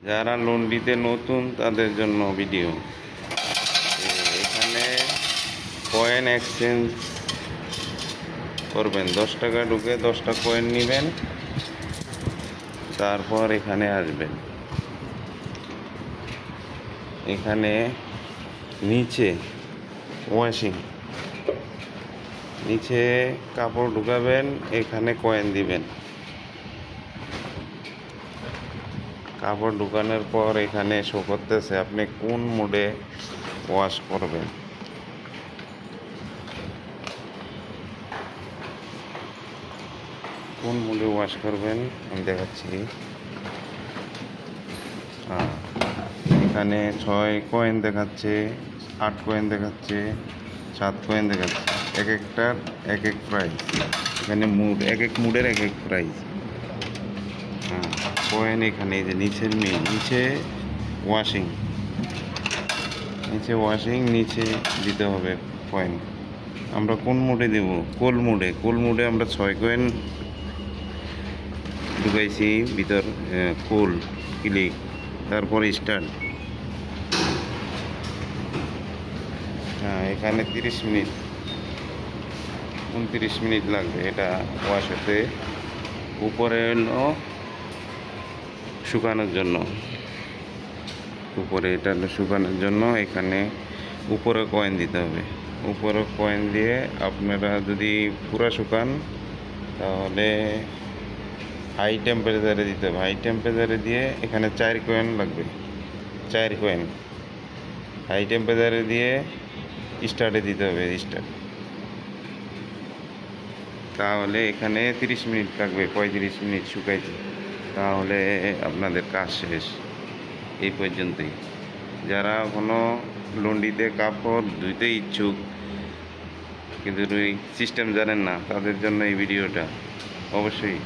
যারা লন্ড্রিতে নতুন তাদের জন্য ভিডিও। এখানে কয়েন এক্সচেঞ্জ করবেন, 10 টাকা ঢুকে 10টা কয়েন নেবেন, তারপর এখানে আসবেন। এখানে নিচে ওয়াশিং, নিচে কাপড় ঢুকাবেন, এখানে কয়েন দিবেন। কাপড় ঢুকানোর পর এখানে শো করতেছে আপনি কোন মোডে ওয়াশ করবেন। কোন মোডে ওয়াশ করবেন আমি দেখাচ্ছি। এখানে 6 কয়েন দেখাচ্ছে, 8 কয়েন দেখাচ্ছে, 7 কয়েন দেখাচ্ছে। এক একটার এক এক প্রাইস। এখানে মুড, এক এক মুডের এক এক প্রাইস। কয়েন এখানে যে নিচের নিচে ওয়াশিং, নিচে দিতে হবে কয়েন। আমরা কোন মোডে দেব? কোল মোডে আমরা 6 কয়েন ঢুকাইছি ভিতর। কোল ক্লিক, তারপরে স্টার্ট। এখানে 30 মিনিট 29 মিনিট লাগবে এটা ওয়াশ হতে। উপরে হলো শুকানোর জন্য, উপরে এটা হলো শুকানোর জন্য। এখানে উপরে কয়েন দিতে হবে। উপরে কয়েন দিয়ে আপনারা যদি পুরো শুকান তাহলে হাই টেম্পারেচারে দিতে হবে। হাই টেম্পারেচারে দিয়ে এখানে 4 কয়েন লাগবে, 4 কয়েন হাই টেম্পারেচারে দিয়ে স্টার্টে দিতে হবে, স্টার্ট। তাহলে এখানে 30 মিনিট লাগবে, 35 মিনিট শুকাইতে। তাহলে আপনাদের কাজ শেষ। এই পর্যন্তই। যারা কোনো লন্ড্রিতে কাপড় ধুইতে ইচ্ছুক কিন্তু ওই সিস্টেম জানেন না, তাদের জন্য এই ভিডিওটা অবশ্যই